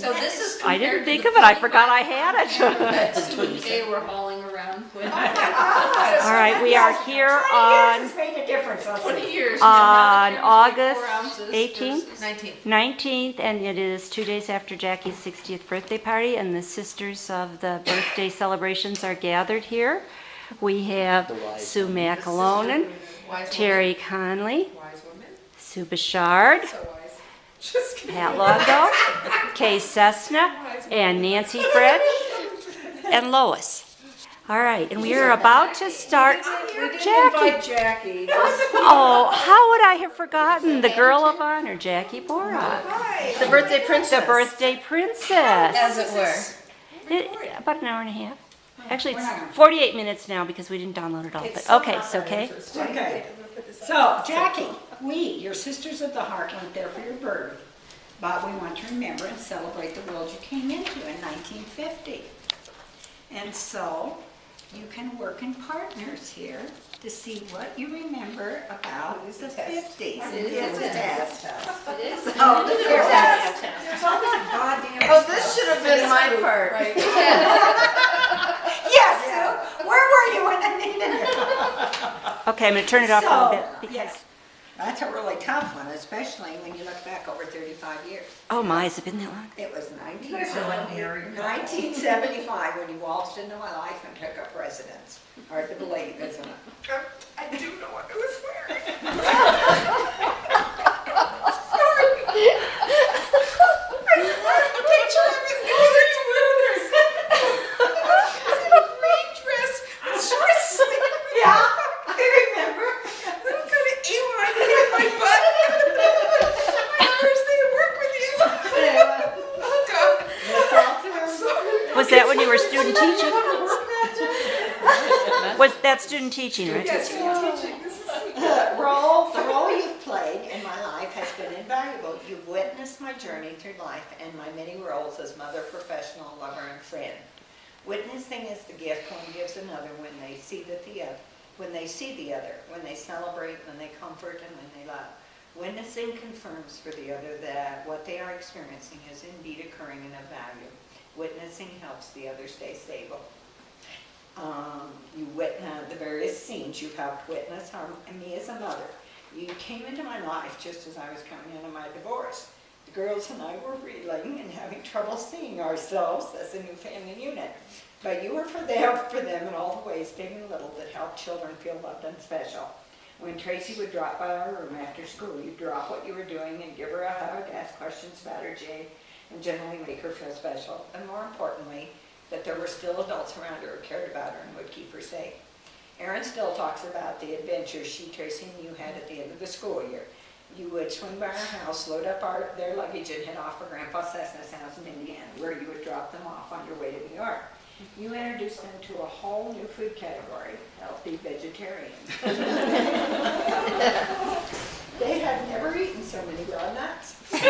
So this is I didn't compared think to of it. I forgot I had it. That's 2K we're hauling around with. All right, we are here 20 years on has made a difference. 20 years. On now August 18th? 18th? 19th. 19th, and it is 2 days after Jackie's 60th birthday party, and the sisters of the birthday celebrations are gathered here. We have Sue McAlonen, Terry Conley, Wise woman. Sue Bouchard, So wise. Just kidding. Pat Longo, Kay Cessna, and Nancy Fred, and Lois. All right, and we are about to start. Jackie. Jackie. Oh, how would I have forgotten the girl of honor, Jackie Borok, The birthday princess. the birthday princess. As it were. About an hour and a half. Actually, it's 48 minutes now because we didn't download it all. But okay, it's okay. Okay. So, Jackie, we, your Sisters of the Heart, went there for your birth, but we want to remember and celebrate the world you came into in 1950. And so, you can work in partners here to see what you remember about the 50s. It is a test. It is. Oh, this is a test. test. Oh, this should have been my part. Right. Yes, Sue. Where were you when I needed you? Okay, I'm going to turn it off a little bit because. Yes. That's a really tough one, especially when you look back over 35 years. Oh my, has it been that long? It was 1975 when you waltzed into my life and took up residence. Hard to believe, isn't it? I do know what I was wearing. Picture of it. It's wilderness. It's in a green dress with short sleeves. Yeah, I remember. Little kind of A-line in my butt. My first day of work with you. Oh, God. Was that when you were student teaching? Was that student teaching, right? Yes, you're teaching. This is The role you've played in my life has been invaluable. You've witnessed my journey through life and my many roles as mother, professional, lover, and friend. Witnessing is the gift one gives another when they see the other, when they celebrate, when they comfort, and when they love. Witnessing confirms for the other that what they are experiencing is indeed occurring and of value. Witnessing helps the other stay stable. You witness the various scenes you've helped witness me as a mother. You came into my life just as I was coming into my divorce. The girls and I were reeling and having trouble seeing ourselves as a new family unit. But you were there for them in all the ways, big and little, that help children feel loved and special. When Tracy would drop by our room after school, you'd drop what you were doing and give her a hug, ask questions about her day, and generally make her feel special. And more importantly, that there were still adults around her who cared about her and would keep her safe. Erin still talks about the adventures she, Tracy, and you had at the end of the school year. You would swing by our house, load up their luggage, and head off for Grandpa Cessna's house in Indiana, where you would drop them off on your way to New York. You introduced them to a whole new food category, healthy vegetarians. They had never eaten so many raw nuts. I'd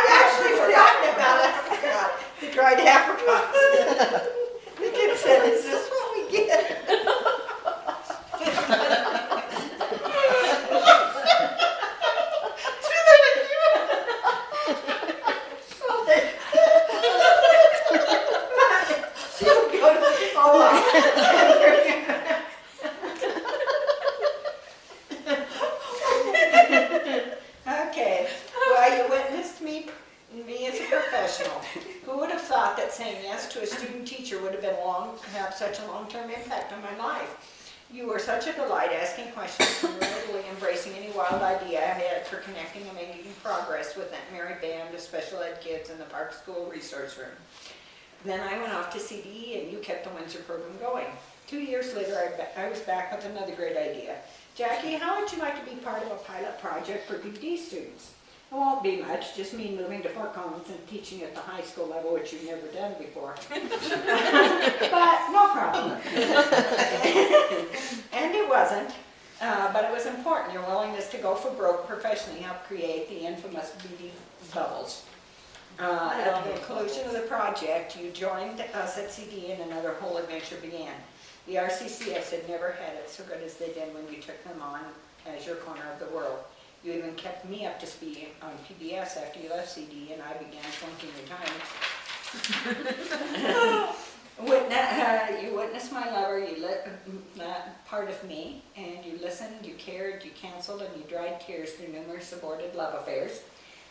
actually forgotten about it. The dried apricots. The kid said, "Is this what we get?" Okay, well, you witnessed me as a professional. Who would have thought that saying yes to a student teacher would have have such a long-term impact on my life? You were such a delight asking questions and readily embracing any wild idea I had for connecting and making progress with that merry band of special ed kids in the Park School Resource Room. Then I went off to CDE and you kept the Windsor program going. 2 years later, I was back with another great idea. Jackie, how would you like to be part of a pilot project for BD students? It won't be much, just me moving to Fort Collins and teaching at the high school level, which you've never done before. But no problem. And it wasn't, but it was important. Your willingness to go for broke professionally helped create the infamous BD bubbles. At the conclusion of the project, you joined us at CD and another whole adventure began. The RCCS had never had it so good as they did when you took them on as your corner of the world. You even kept me up to speed on PBS after you left CD and I began flunking retirement. You witnessed my lover, you lit that part of me, and you listened, you cared, you counseled, and you dried tears through numerous aborted love affairs.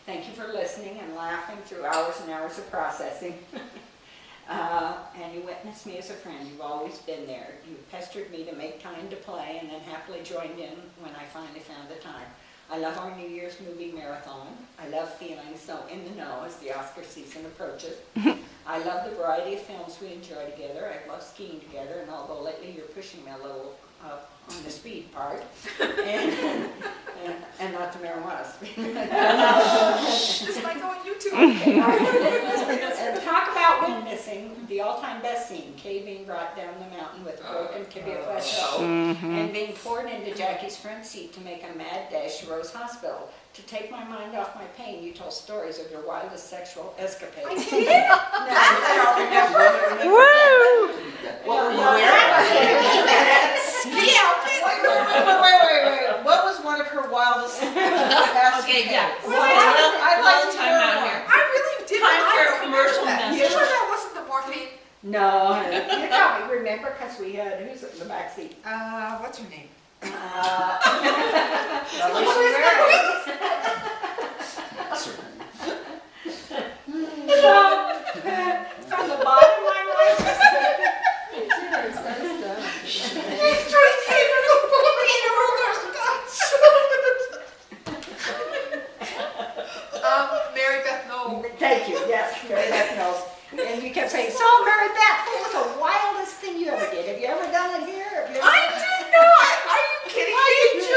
Thank you for listening and laughing through hours and hours of processing. And you witnessed me as a friend. You've always been there. You pestered me to make time to play and then happily joined in when I finally found the time. I love our New Year's movie marathon. I love feeling so in the know as the Oscar season approaches. I love the variety of films we enjoy together. I love skiing together, and although lately you're pushing me a little up on the speed part, and not the marijuana speed. This might go on YouTube. And talk about witnessing the all-time best scene, Kay being brought down the mountain with a broken tibia plateau, and being poured into Jackie's front seat to make a mad dash to Rose Hospital. To take my mind off my pain, you told stories of your wildest sexual escapades. I did? I don't remember. Woo! What were you wearing? Ski outfit? Wait. What was one of her wildest Okay, yeah. I'd like to time hear out one. here. I really didn't. Time for I a don't commercial remember that. message. You sure that wasn't the morphine? No, you probably remember because we had, who's in the back seat? What's her name? From the bottom of my mind. He's trying to take her little morphine in her Mary Beth Knoll. Thank you, yes, Mary Beth knows. And you kept saying, so Mary Beth, what was the wildest thing you ever did? Have you ever done it here? Have you ever I did not! Are you kidding me?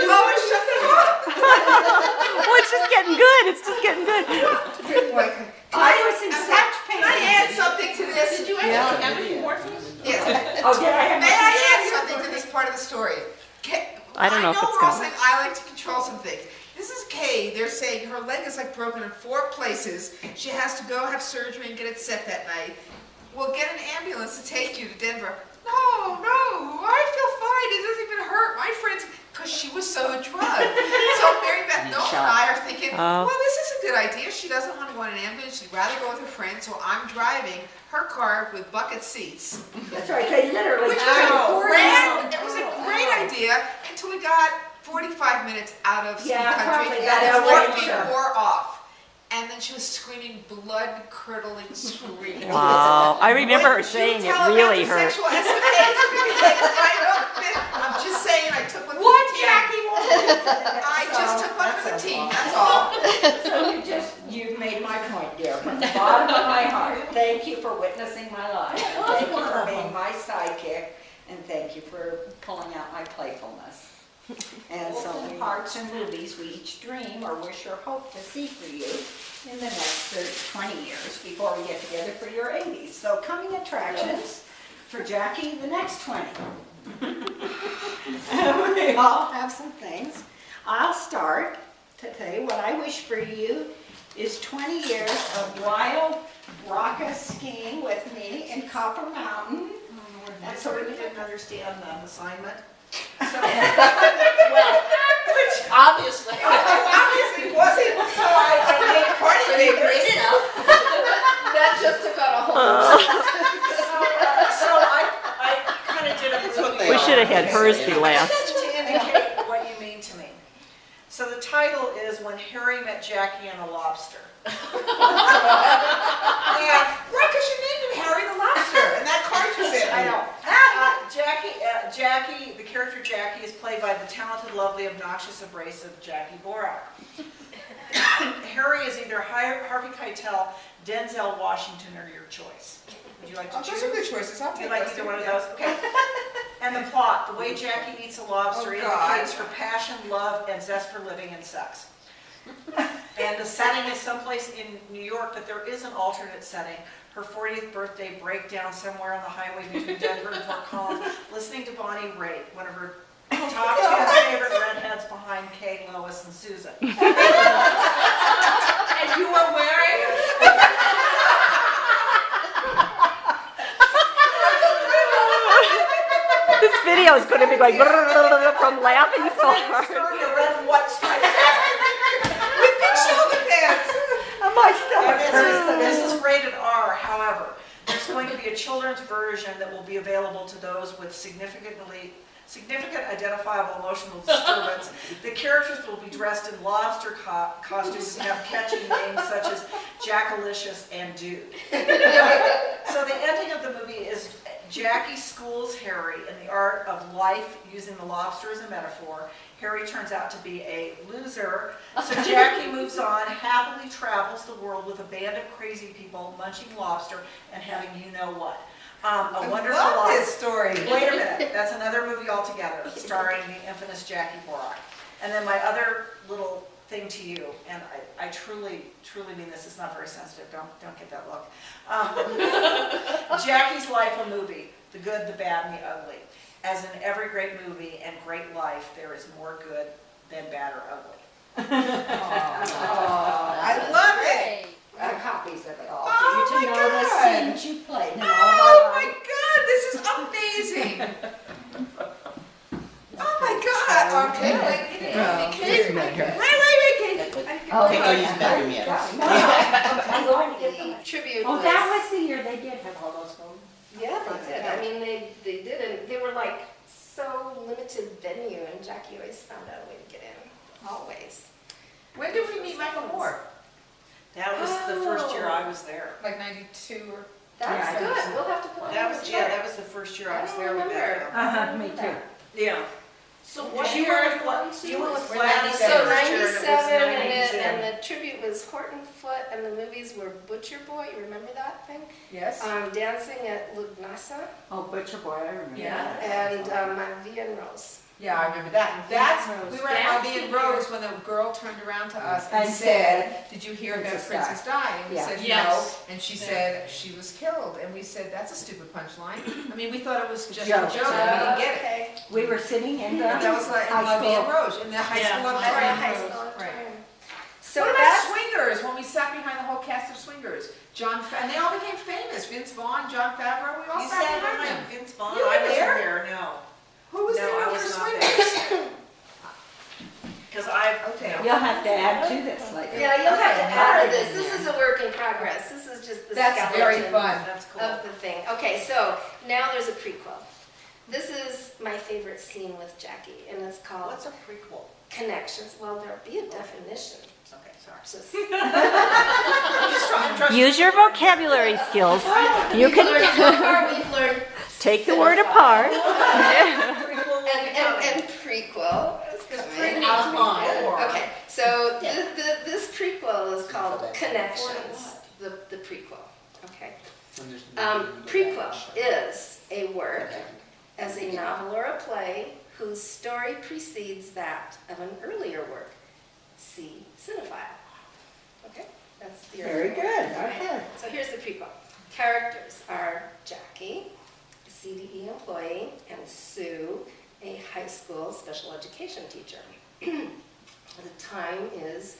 Oh, shut it up! Well, it's just getting good. It's just getting good. I was in such pain. Can I add something to this? Did you actually have any morphine? Yes. Oh, did I have May I add something to this part of the story? I don't know if it's Ross, going. I like to control some things. This is Kay. They're saying her leg is like broken in 4 places. She has to go have surgery and get it set that night. We'll get an ambulance to take you to Denver. No, I feel fine. It doesn't even hurt. My friends, because she was so drugged. So Mary Beth Noel and I are thinking, well, this is a good idea. She doesn't want to go in an ambulance. She'd rather go with her friends. So I'm driving her car with bucket seats. That's right, they literally. Which was a great idea until we got 45 minutes out of ski country probably and that the outrage. morphine wore off. And then she was screaming blood-curdling screams. Wow. I remember her When saying you it tell really about hurt. Sexual escapades, you're gonna be like, I'm just saying I took one for the team. I just took one for the team, that's all. So you've made my point, dear, from the bottom of my heart. Thank you for witnessing my life. Thank you for being my sidekick, and thank you for pulling out my playfulness. And so in parks and movies, we each dream or wish or hope to see for you in the next 20 years before we get together for your 80s. So coming attractions for Jackie the next 20. We all have some things. I'll start today. What I wish for you is 20 years of wild, raucous skiing with me in Copper Mountain. And so we didn't understand the assignment. Well, obviously. Obviously wasn't, so I made part of it. You know, that just took on a whole. So I kind of did a We should have had hers be last. to indicate what you mean to me. So the title is When Harry Met Jackie and the Lobster. Yeah, right, because you named him Harry the Lobster, and that card you said. I know. Jackie, the character Jackie is played by the talented, lovely, obnoxious, abrasive Jackie Borok. Harry is either Harvey Keitel, Denzel Washington, or your choice. Would you like to Oh, choose? those are good choices. I'll Do take you like those. either one of those? Okay. And the plot, the way Jackie meets a lobster Oh, God. indicates her passion, love, and zest for living and sex. And the setting is someplace in New York, but there is an alternate setting. Her 40th birthday breakdown somewhere on the highway between Denver and Fort Collins, listening to Bonnie Raitt, one of her top 10 favorite redheads behind Kay, Lois, and Susan. And you were wearing? This video is going to be going from laughing so hard. Skirt, a red and white stripe. children's version that will be available to those with significant identifiable emotional disturbance. The characters will be dressed in lobster costumes and have catchy names such as Jackalicious and Dude. So the ending of the movie is Jackie schools Harry in the art of life using the lobster as a metaphor. Harry turns out to be a loser, so Jackie moves on, happily travels the world with a band of crazy people munching lobster and having you-know-what. A Wonderful I love Life. this story. Wait a minute, that's another movie altogether, starring the infamous Jackie Borok. And then my other little thing to you, and I truly mean this, it's not very sensitive, don't get that look. Jackie's life a movie, the good, the bad, and the ugly. As in every great movie and great life, there is more good than bad or ugly. I love it. Copies of it all, Oh for you to my know God. the scenes you played and all Oh that. my God, this is amazing. Oh my God. Okay, wait. Okay, oh, you met me yet. I'm going to get them. The tribute Oh, was. that was the year they did have all those films. Yeah, they did. I mean, they did, and they were like so limited venue, and Jackie always found out a way to get in, always. When did we meet Michael Moore? That was the first year I was there. Like 92 or? That's Yeah, I good. think so. We'll have to put That on was, the yeah, chart. that was the first year I was I there with remember. that. Me too. Yeah. So what you year were was you were We're So 97. 97, and, 97. and the tribute was Horton Foot, and the movies were Butcher Boy. You remember that thing? Yes. Dancing at Lugnasa, Oh, Butcher Boy, I remember. Yeah. and Malvia and Rose. Yeah, I remember that. That's, we were at Dancing Malvia and Rose when the girl turned around to us and And said, did you hear about Princess Princess Di? And we Yeah. said, no. Yes. And she said, she was killed. And we said, that's a stupid punchline. I mean, we thought it was just a Joke. joke, and we didn't get it. Okay. We were sitting in the And that was like in high Malvia and school. Rose, in the high Yeah. school At the auditorium. high school Right. auditorium. So So what about that's Swingers, when we sat behind the whole cast of Swingers? And they all became famous. Vince Vaughn, John Favreau, we all You sat said behind behind them. Vince Vaughn? You were I wasn't there? there, no. Who was No, there I for was not Swingers? Because I, Okay. You'll have to add to this later. yeah, you'll have to Okay, add to now this. we're This in is a work in progress. This is just the That's skeleton very fun. that's cool. of the thing. Okay, so now there's a prequel. This is my favorite scene with Jackie, and it's called What's a prequel? Connections. Well, there'll be a definition. Okay, sorry. Just I'm trusting Use your vocabulary skills. You We've learned can so far. We've learned take the word apart. and prequel. Okay, so this prequel is called Connections. The prequel. Okay. Prequel is a work as a novel or a play whose story precedes that of an earlier work. See cinephile. Okay, that's the Very good, okay. So here's the prequel. Characters are Jackie, a CDE employee, and Sue, a high school special education teacher. The time is,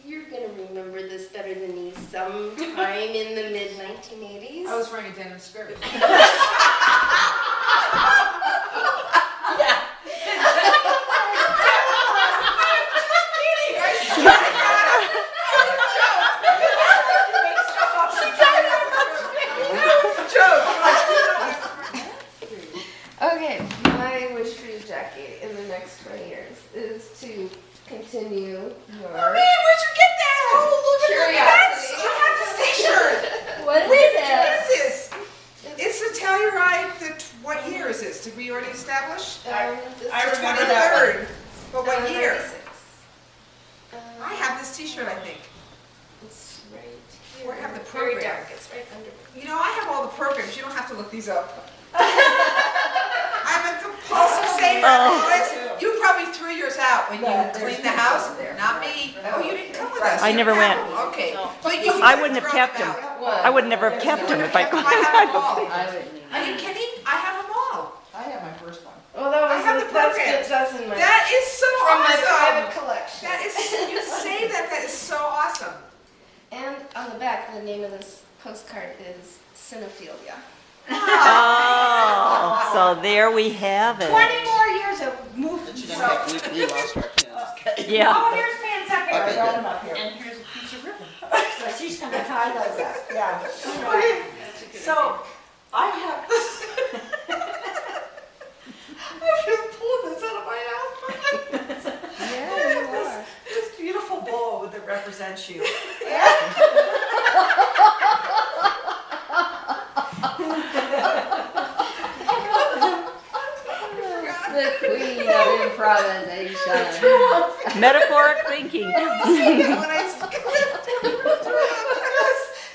you're going to remember this better than me, sometime in the mid-1980s. I was wearing a denim skirt. Okay, my wish for you, Jackie, in the next 20 years is to continue your Oh man, where'd you get that? Oh, look at that. Curiosity. You have this t-shirt. What Where is did you get it? this? It's the Telluride, what year is this? Did we already establish? This I is remember that one. 23rd. But what year? 96. I have this t-shirt, I think. It's right here. Where I have the Very program. dark, it's right under. You know, I have all the programs. You don't have to look these up. I'm a compulsive saver. Guys, you probably threw yours out when you cleaned the house. Not me. Oh, you didn't come with us. I You never have went. them. Okay. But you I wouldn't have throw kept them them. out. I would never have kept him if I could. I have them all. I wouldn't either. Are you kidding? I have them all. I have my first one. Well, that I was have the that's programs. good. That's in my That is so from my private awesome. collection. That is, you say that, that is so awesome. And on the back, the name of this postcard is Cinephilia. Oh, so there we have it. 20 more years of movement. But you don't have, we lost our pins. Yeah. Oh, here's pants up here, I Okay, brought good. them up here. And here's a piece of ribbon. So she's gonna tie those up, yeah. So, I have this. I'm just pulling this out of my ass. Yeah, you are. This beautiful bowl that represents you. The queen of improvisation. Metaphoric thinking.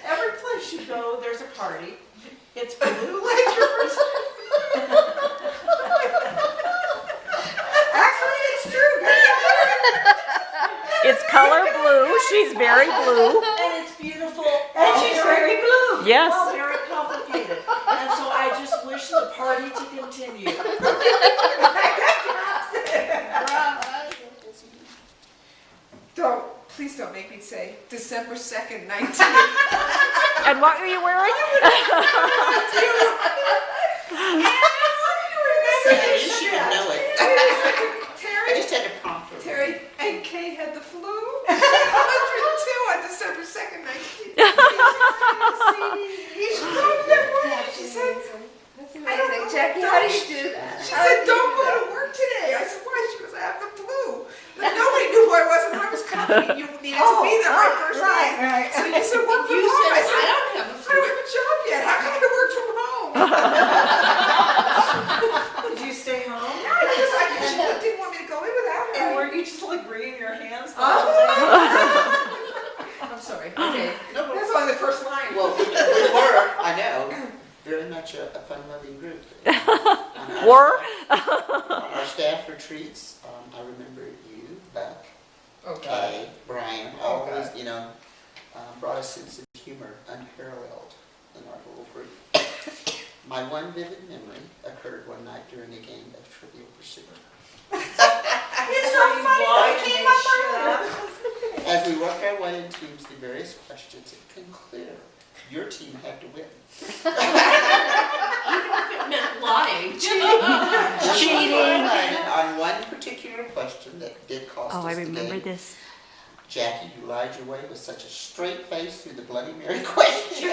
Every place you go, there's a party. It's blue like yours. Actually, it's true. It's color blue. She's very blue. And it's beautiful. And she's very blue. Yes. All very complicated. And so I just wish the party to continue. Please don't make me say December 2nd, 19. And what are you wearing? You should know it. I just had to prompt her. Terry and Kay had the flu. 102 on December 2nd, 19. She said, That's amazing. Jackie, how do you do that? she said, don't go to work today. I said, why? She goes, I have the flu. But nobody knew who I was and I was coming. You needed to be there my first day. Right. So you said, work from You home. I said, said, I don't have a I flu. don't have a job yet. How can I work from home? Did you stay home? Because she didn't want me to go in without her. And were you just like wringing your hands the whole day? I'm sorry. Okay. No, but- That's only the first line. Well, we were, I know, very much a fun-loving group. Were? On our staff retreats, I remember you, Buck, Kay, Brian, always, brought a sense of humor unparalleled in our little group. My one vivid memory occurred one night during a game of Trivial Pursuit. It's so funny that came up on. As we worked our way in teams through various questions, it became clear your team had to win. Even if it meant lying. Cheating. On one particular question that did cost us Oh, I the remember game, this. Jackie, you lied your way with such a straight face through the Bloody Mary question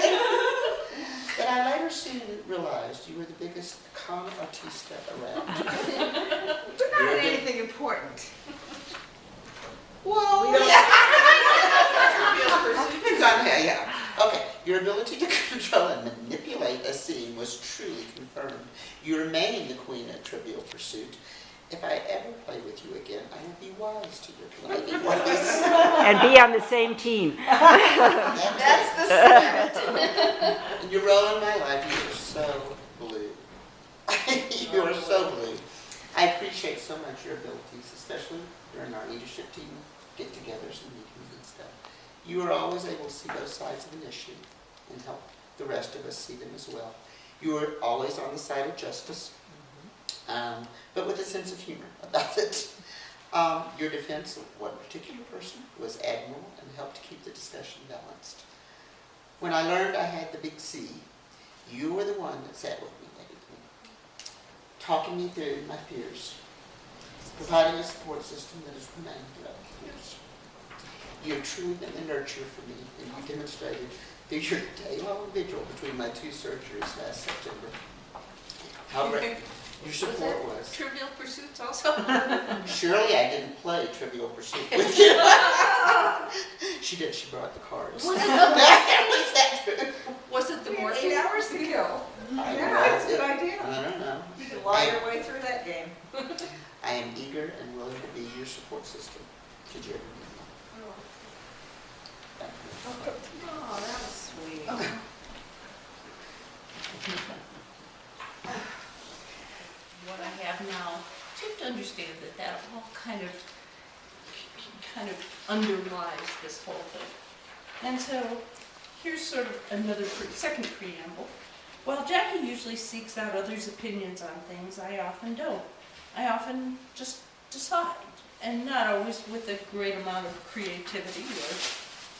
that I later soon realized you were the biggest con artista around. But not anything important. Well, depends on how, yeah. Okay, your ability to control and manipulate a scene was truly confirmed. You remain the queen of Trivial Pursuit. If I ever play with you again, I will be wise to your conniving ways. And be on the same team. That's the spirit. In your role in my life, you are so blue. You are so blue. I appreciate so much your abilities, especially during our leadership team get-togethers and meetings and stuff. You are always able to see both sides of an issue and help the rest of us see them as well. You are always on the side of justice, but with a sense of humor about it. Your defense of one particular person was admirable and helped keep the discussion balanced. When I learned I had the big C, you were the one that sat with me, talking me through my fears, providing a support system that has remained throughout the years. You have truly been the nurturer for me, and you demonstrated through your day-long vigil between my two surgeries last September how great your support was. Trivial Pursuits also? Surely I didn't play Trivial Pursuit with you. She did. She brought the cards. Was that true? Was it the We more had 8 hours to kill. I Yeah, don't that's a know. good idea. I don't know. You can lie your way through that game. I am eager and willing to be your support system. Should you ever need me? Thank you. Oh, that was sweet. what I have now, you have to understand that all kind of underlies this whole thing. And so here's sort of another second preamble. While Jackie usually seeks out others' opinions on things, I often don't. I often just decide, and not always with a great amount of creativity or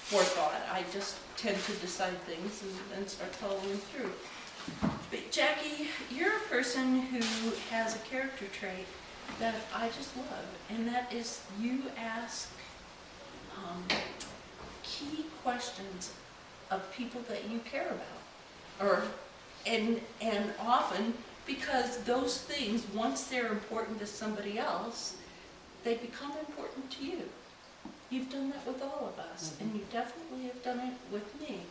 forethought. I just tend to decide things and start following through. But Jackie, you're a person who has a character trait that I just love, and that is you ask key questions of people that you care about, or And often, because those things, once they're important to somebody else, they become important to you. You've done that with all of us, and you definitely have done it with me.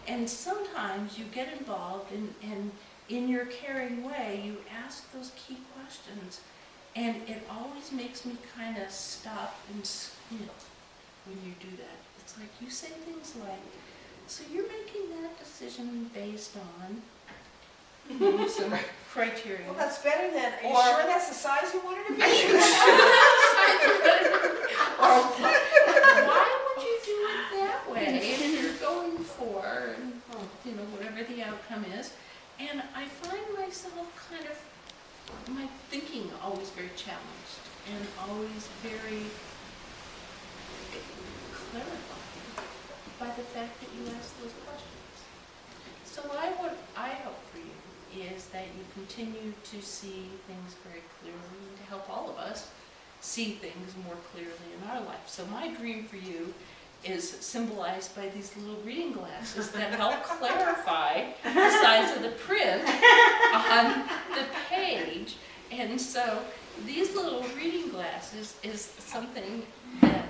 And sometimes you get involved and in your caring way, you ask those key questions. And it always makes me kind of stop and squeal when you do that. It's like you say things like, so you're making that decision based on some criteria. Well, that's better than, are you Or- sure that's the size you wanted to be? Why would you do it that way if you're going for, and, whatever the outcome is? And I find myself kind of, my thinking always very challenged and always very clarified by the fact that you ask those questions. So what I hope for you is that you continue to see things very clearly and to help all of us see things more clearly in our life. So my dream for you is symbolized by these little reading glasses that help clarify the size of the print on the page. And so these little reading glasses is something that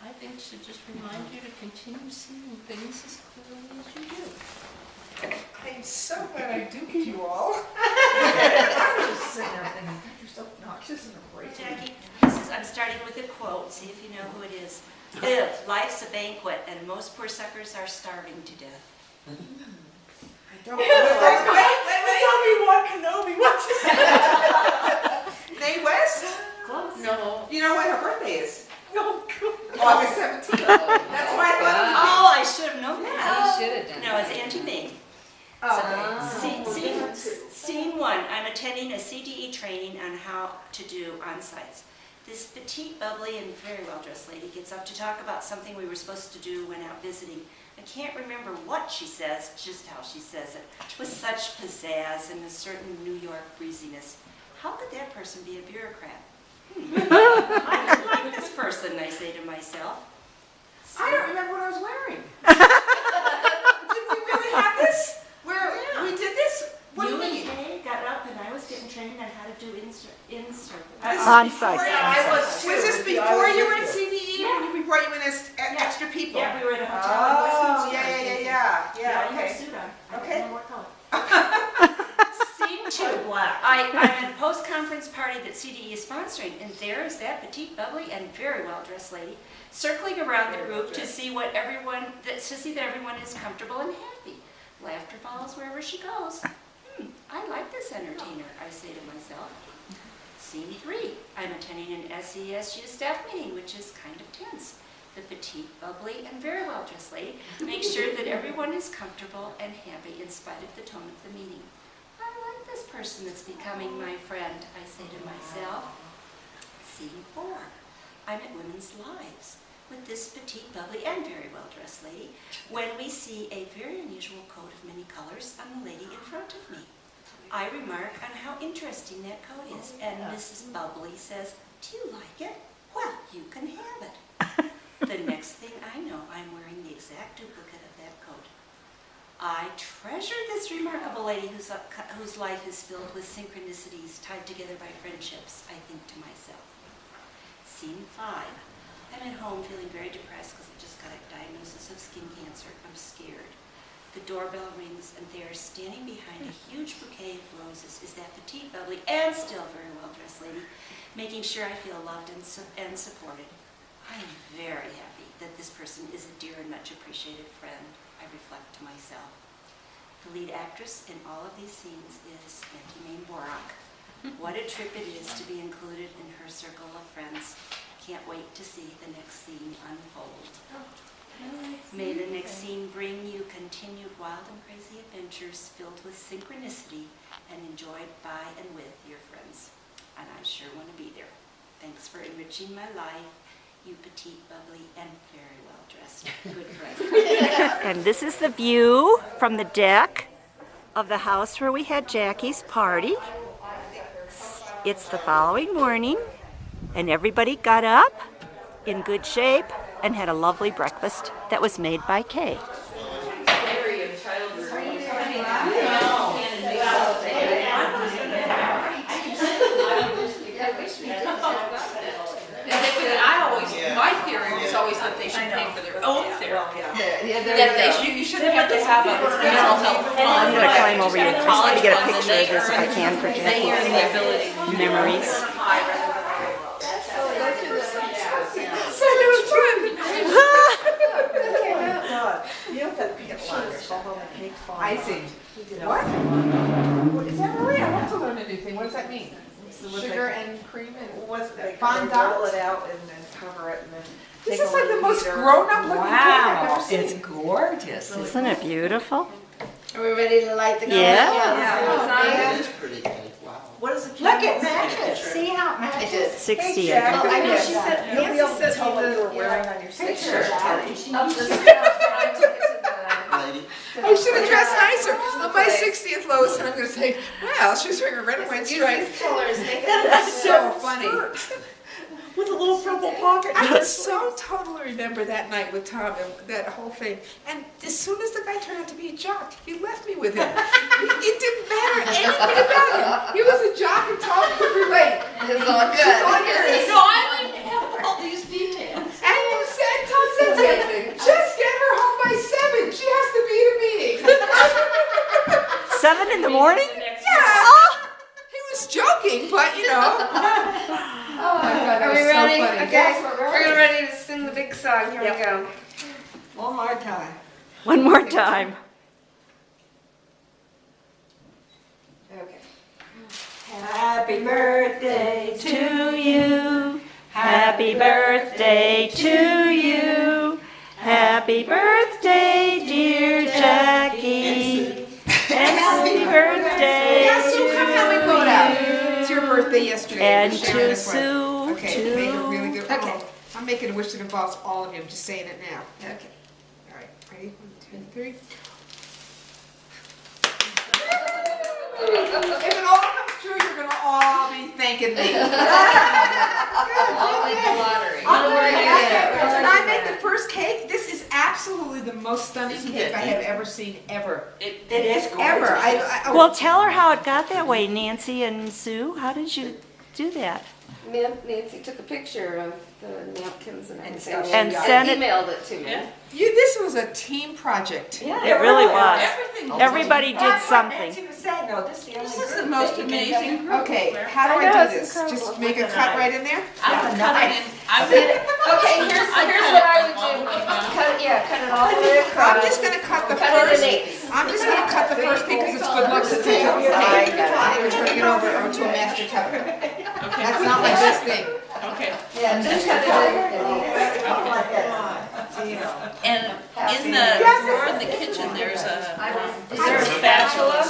I think should just remind you to continue seeing things as clearly as you do. I'm so glad I duped you all. I was just sitting there thinking, God, you're so obnoxious and abrasive. Jackie, I'm starting with a quote, see if you know who it is. Live, life's a banquet, and most poor suckers are starving to death. Don't wait. Obi-Wan Kenobi, what's his Mae West? Close. No. You know what her birthday is? No, August 17th. That's why I thought. Oh, I should have known that. You should have done No, it's Auntie Mae. Scene one, I'm attending a CDE training on how to do on-sites. This petite, bubbly, and very well-dressed lady gets up to talk about something we were supposed to do when out visiting. I can't remember what she says, just how she says it, with such pizzazz and a certain New York breeziness. How could that person be a bureaucrat? I don't like this person, I say to myself. I don't remember what I was wearing. Did we really have this? We did this? What do you mean? Kay got up and I was getting trained on how to do insert. On-site. I was too. Was this I before was you were with in you. CDE? Yeah. We brought you in as extra people? Yeah, we were at a hotel in Oh, Westminster. yeah, You have a okay. suit on. I Okay. don't know what color. Scene two. Black. I'm at a post-conference party that CDE is sponsoring, and there is that petite, bubbly, and very well-dressed lady circling around the group to see that everyone is comfortable and happy. Laughter follows wherever she goes. I like this entertainer, I say to myself. Scene three. I'm attending an SESU staff meeting, which is kind of tense. The petite, bubbly, and very well-dressed lady makes sure that everyone is comfortable and happy in spite of the tone of the meeting. I like this person that's becoming my friend, I say to myself. Scene four. I'm at Women's Lives with this petite, bubbly, and very well-dressed lady when we see a very unusual coat of many colors on the lady in front of me. I remark on how interesting that coat is, and Mrs. Bubbly says, "Do you like it? Well, you can have it." The next thing I know, I'm wearing the exact duplicate of that coat. I treasure this remarkable lady whose life is filled with synchronicities tied together by friendships, I think to myself. Scene five. I'm at home feeling very depressed because I just got a diagnosis of skin cancer. I'm scared. The doorbell rings, and there, standing behind a huge bouquet of roses, is that petite, bubbly, and still very well-dressed lady, making sure I feel loved and supported. I am very happy that this person is a dear and much appreciated friend, I reflect to myself. The lead actress in all of these scenes is Auntie Borock. What a trip it is to be included in her circle of friends. Can't wait to see the next scene unfold. May the next scene bring you continued wild and crazy adventures filled with synchronicity and enjoyed by and with your friends. And I sure want to be there. Thanks for enriching my life, you petite, bubbly, and very well-dressed good friend. And this is the view from the deck of the house where we had Jackie's party. It's the following morning, and everybody got up in good shape and had a lovely breakfast that was made by Kay. should I pay know. for their own therapy. You shouldn't have to have a mental health fund. I'm gonna climb over you, Chris, to get a College picture of this if I can for They earn the ability Jackie's to do memories. Icing. What? Is that really? I have to learn a new thing. What does that mean? Sugar and cream and What's it? fondant? Roll it out and then cover it and then. This take is a like the little most heater. grown-up looking cake I've ever seen. It's gorgeous. Isn't it beautiful? Are we ready to light the candle? Yeah. It is pretty big, wow. What is the Look, candle? it matches. See how it matches? 60th. Well, I know she said, You'll be able to Nancy tell what you were said wearing on your Picture picture. of that. of the stuff, I took it to Lady, I should have dressed nicer. On my 60th, Lois, and I'm going to say, well, she was wearing a red and white the, stripe. use these colors, make it That's so funny. With a little purple pocket. I can so totally remember that night with Tom and that whole thing. And as soon as the guy turned out to be a jock, he left me with him. It didn't matter anything about him. He was a jock and Tom could relate. It's all It's all good. yours. So I like to have all these details. And you said, Tom said to him, just get her home by 7. She has to be at a meeting. 7 in the morning? Yeah. He was joking, but you know. Oh my God, that Are was we so ready? funny. Okay, Yes, we're we're ready. gonna ready to sing the big song. Here we go. One more time. One more time. Okay. Happy birthday To you. Happy birthday to you. Happy birthday, dear Jackie. And happy birthday Yeah, Sue, come help me blow it out. to It's your birthday yesterday. And We're sharing to this one. Sue, Okay, make it really good. Okay. Oh, I'm making a wish that involves all of you. I'm just saying it now. Okay. All right, ready? 1, 2, 3. If it all comes true, you're gonna all be thanking me. I'll win the lottery. When I make the first cake, this is absolutely the most stunning cake I have ever seen, ever. It is gorgeous. Ever. Well, tell her how it got that way, Nancy and Sue. How did you do that? Nancy took a picture of the napkins and everything. stuff. And sent it- emailed it to me. Yeah. This was a team project. Yeah, It really was. Everything. Everybody did That's what something. Nancy was saying, no, this is the only This is the group most that you can amazing do. group. Okay, Claire. how do I know, I it's do this? incredible. Just make a cut right in there? I would cut it in. I would. Okay, here's what I would do. Cut it all the way across. I'm just gonna cut the Cut it in first. eighths. I'm just gonna cut the first thing because it's good luck to take. I got We're turning it over to a master cutter. Okay. That's not my best thing. Okay. Yeah, just cut it in eighths. Something like that. And in the drawer in the kitchen, there's a spatula.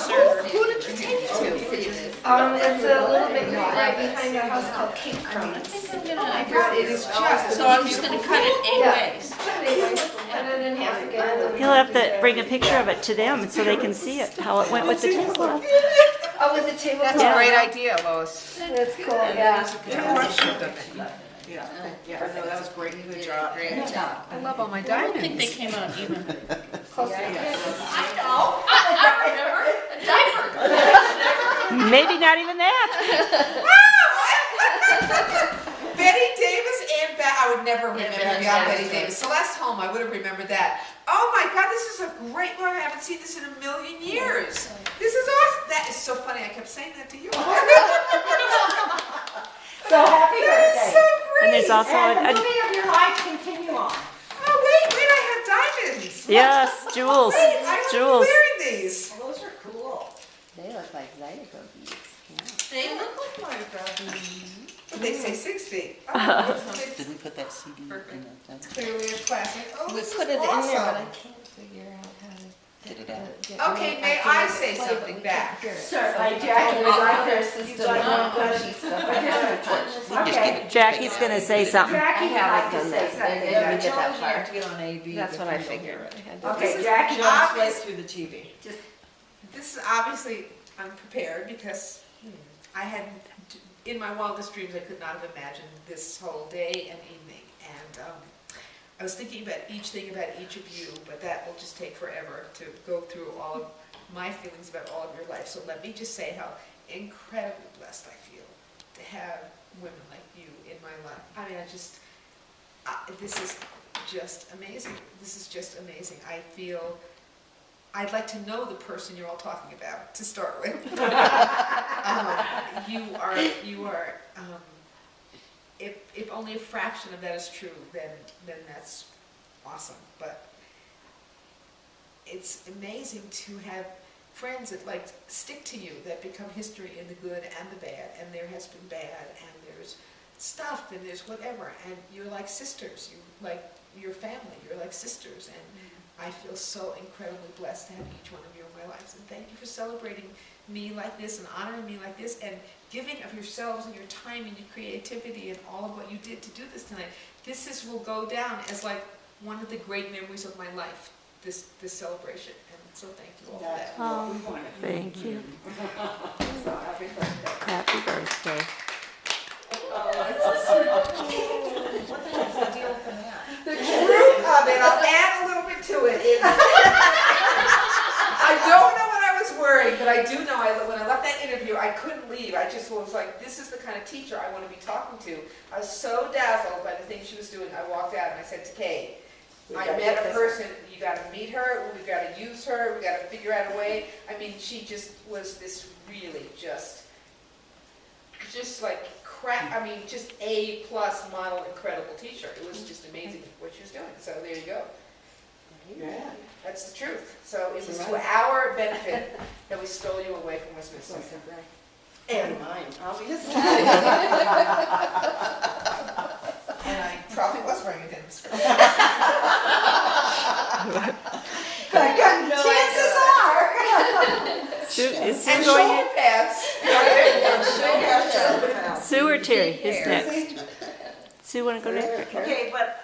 Who did you take it to? It's a little bit right behind our house called Cake Crumbs. It is just. So I'm just gonna cut it 8 ways. Cut it in half again. You'll have to bring a picture of it to them so they can see it, how it went with the tablecloth. Oh, with the tablecloth. That's a great idea, Lois. That's cool, yeah. Yeah, no, that was great. Good job. Great job. I love all my I don't think they diamonds. came out even. Close enough. I know. I remember. A diaper. Maybe not even that. Betty Davis and I would never remember beyond Betty Davis. Celeste Holm, I would have remembered that. Oh my God, this is a great one. I haven't seen this in a million years. This is awesome. That is so funny. I kept saying that to you. So happy That is birthday. so great. And there's also And the a, movie of your life continue on. Oh wait, I have diamonds. yes, jewels, Wait, I was jewels. wearing these. Those are cool. They look like Zydeco beads. They look like But they say 60. Oh, it's did we put that CD in the thing? clearly a classic. Oh, We this put is it in there, but I awesome. can't figure out how to Get it out. Okay, may I say something back? Certainly, Jackie would like their to. system of pushy stuff. I just Okay. Jackie's gonna say something. Jackie would like to say I something. didn't get that You far. have to get on AB. That's what I figured. I had to- Okay, This Jackie. is Just wait obvious. through the TV. This is obviously unprepared because I had, in my wildest dreams, I could not have imagined this whole day and evening. And I was thinking about each thing about each of you, but that will just take forever to go through all of my feelings about all of your life. So let me just say how incredibly blessed I feel to have women like you in my life. I mean, this is just amazing. This is just amazing. I feel, I'd like to know the person you're all talking about, to start with. You are, if only a fraction of that is true, then that's awesome. But it's amazing to have friends that like stick to you, that become history in the good and the bad, and there has been bad, and there's stuff, and there's whatever, and you're like sisters, you like your family, you're like sisters, and I feel so incredibly blessed to have each one of you in my lives, and thank you for celebrating me like this, and honoring me like this, and giving of yourselves and your time and your creativity and all of what you did to do this tonight. Will go down as like one of the great memories of my life, this celebration, and so thank you all for that. Oh, thank you. So happy birthday. Happy birthday. What the heck's the deal with that? The truth of it, I'll add a little bit to it. I don't know what I was worried, but I do know when I left that interview, I couldn't leave. I just was like, this is the kind of teacher I want to be talking to. I was so dazzled by the things she was doing. I walked out and I said to Kay, I met a person, you got to meet her, we've got to use her, we've got to figure out a way. I mean, she just was this really just like crap, I mean, just A+ model, incredible teacher. It was just amazing what she was doing. So there you go. Yeah. That's the truth. So it was to our benefit that we stole you away from Westminster. And mine, obviously. And I probably was wearing a denim skirt. Chances are. Is Sue And going shoulder pads. in? Sue or Terry? Who's next? Sue, want to go next? Okay, but